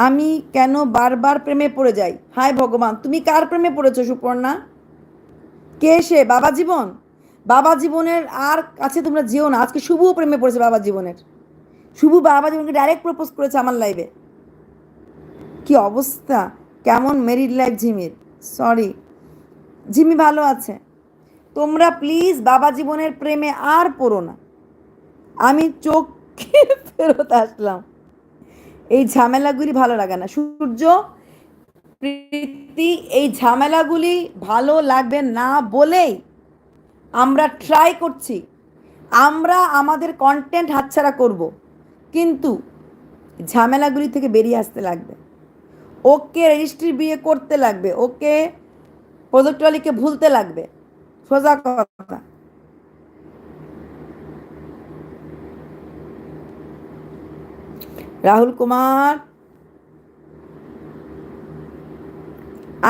আমি কেন বারবার প্রেমে পড়ে যাই? হায় ভগবান, তুমি কার প্রেমে পড়েছো সুপর্ণা? কে সে? বাবা জীবন? বাবা জীবনের আর কাছে তোমরা যেও না। আজকে শুভও প্রেমে পড়েছে বাবা জীবনের। শুভ বাবা জীবনকে ডাইরেক্ট প্রপোজ করেছে আমার লাইভে। কি অবস্থা! কেমন মেরিড লাইফ ঝিমির? সরি, ঝিমি ভালো আছে। তোমরা প্লিজ বাবা জীবনের প্রেমে আর পড়ো না। আমি চোখে ফেরত আসলাম। এই ঝামেলাগুলি ভালো লাগে না সূর্য, প্রীতি। এই ঝামেলাগুলি ভালো লাগবে না বলেই আমরা ট্রাই করছি। আমরা আমাদের কন্টেন্ট হাতছাড়া করব, কিন্তু ঝামেলাগুলি থেকে বেরিয়ে আসতে লাগবে। ওকে রেজিস্ট্রি বিয়ে করতে লাগবে, ওকে প্রজেক্টওয়ালিকে ভুলতে লাগবে, সোজা কথা। রাহুল কুমার,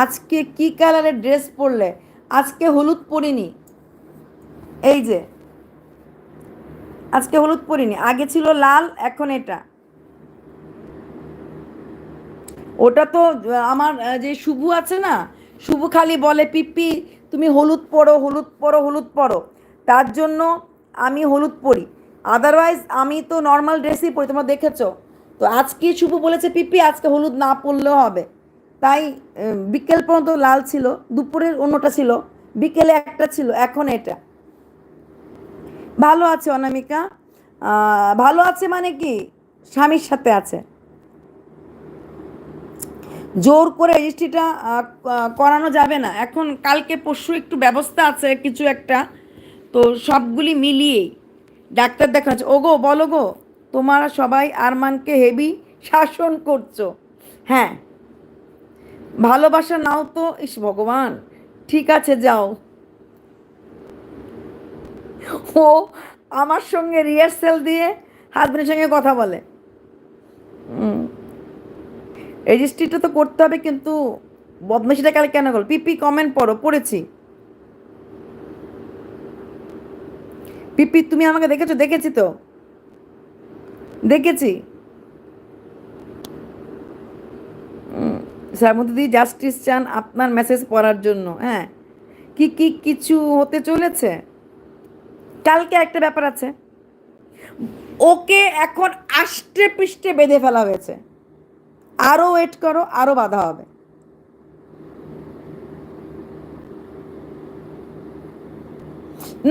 আজকে কি কালারের ড্রেস পরলে? আজকে হলুদ পরিনি। এই যে আজকে হলুদ পরিনি, আগে ছিল লাল, এখন এটা। ওটা তো আমার যে শুভু আছে না, শুভু খালি বলে পিপি তুমি হলুদ পরো, হলুদ পরো, হলুদ পরো। তার জন্য আমি হলুদ পরি। আদারওয়াইজ আমি তো নর্মাল ড্রেসই পরি, তোমরা দেখেছো। তো আজকে শুভু বলেছে পিপি আজকে হলুদ না পরলেও হবে। তাই বিকেল পর্যন্ত লাল ছিল, দুপুরের অন্যটা ছিল, বিকেলে একটা ছিল, এখন এটা। ভালো আছে অনামিকা। ভালো আছে মানে কি, স্বামীর সাথে আছে। জোর করে রেজিস্ট্রিটা করানো যাবে না এখন, কালকে পরশু একটু ব্যবস্থা আছে কিছু একটা। তো সবগুলি মিলিয়েই ডাক্তার দেখাচ্ছে। ওগো বলো গো, তোমরা সবাই আরমানকে হেভি শাসন করছো। হ্যাঁ, ভালোবাসা নাও তো। ইস ভগবান, ঠিক আছে যাও। ও আমার সঙ্গে রিহার্সেল দিয়ে হাজবেন্ডের সঙ্গে কথা বলে। রেজিস্ট্রিটা তো করতে হবে, কিন্তু বদমাইশিটা কালে কেন করল? পিপি কমেন্ট পড়ো, পড়েছি। পিপি তুমি আমাকে দেখেছো? দেখেছি তো, দেখেছি। শ্রাবন্তী জাস্টিস চান আপনার মেসেজ পড়ার জন্য। হ্যাঁ, কি কি কিছু হতে চলেছে। কালকে একটা ব্যাপার আছে, ওকে এখন আষ্টে পৃষ্ঠে বেঁধে ফেলা হয়েছে। আরো ওয়েট করো, আরো বাধা হবে।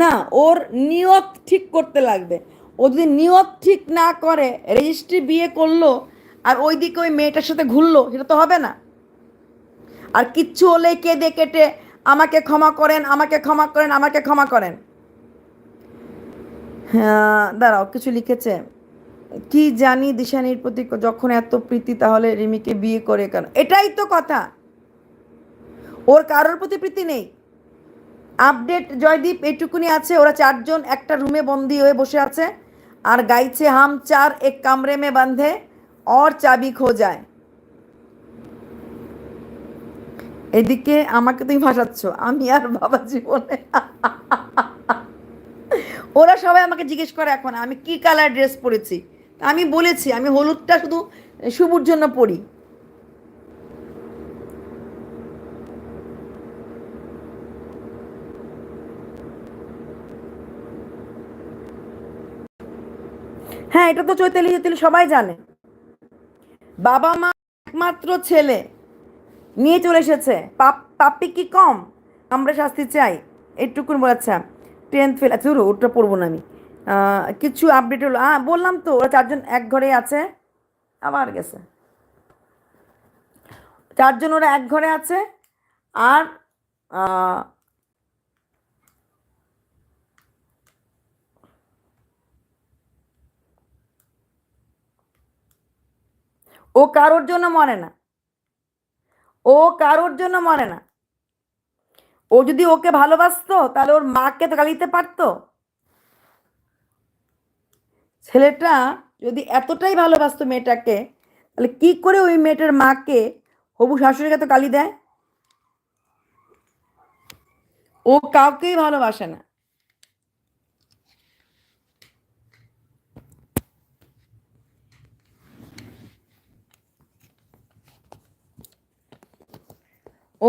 না, ওর নিয়ত ঠিক করতে লাগবে। ও যদি নিয়ত ঠিক না করে, রেজিস্ট্রি বিয়ে করলো আর ওইদিকে ওই মেয়েটার সাথে ঘুরলো, সেটা তো হবে না। আর কিচ্ছু হলেই কেঁদে কেটে আমাকে ক্ষমা করেন, আমাকে ক্ষমা করেন, আমাকে ক্ষমা করেন। হ্যাঁ দাঁড়াও, কিছু লিখেছে। কি জানি দিশানির প্রতি যখন এত প্রীতি, তাহলে রিমিকে বিয়ে করে কেন? এটাই তো কথা, ওর কারোর প্রতি প্রীতি নেই। আপডেট জয়দীপ এইটুকুনি আছে, ওরা চারজন একটা রুমে বন্দি হয়ে বসে আছে আর গাইছে হাম চার এক কামরে মে বান্ধে और চাবি খো যায়। এদিকে আমাকে তুমি ভাসাচ্ছ, আমি আর বাবা জীবনে। ওরা সবাই আমাকে জিজ্ঞেস করে এখন আমি কি কালার ড্রেস পরেছি। আমি বলেছি আমি হলুদটা শুধু শুভর জন্য পরি। হ্যাঁ, এটা তো চৈতালি চৈতালি সবাই জানে। বাবা মা একমাত্র ছেলে নিয়ে চলে এসেছে, পাপ্পি কি কম? আমরা শাস্তি চাই, এইটুকুন বলেছে। 10th ফেল, আচ্ছা ধরো ওটা পড়বো না আমি। কিছু আপডেট হলো, বললাম তো ওরা চারজন এক ঘরে আছে। আবার গেছে, চারজন ওরা এক ঘরে আছে। আর আহ, ও কারোর জন্য মরে না, ও কারোর জন্য মরে না। ও যদি ওকে ভালোবাসতো তাহলে ওর মাকে তো গালি দিতে পারতো। ছেলেটা যদি এতটাই ভালোবাসতো মেয়েটাকে, তাহলে কি করে ওই মেয়েটার মাকে, হবু শাশুড়িকে তো গালি দেয়? ও কাউকেই ভালোবাসে না। ও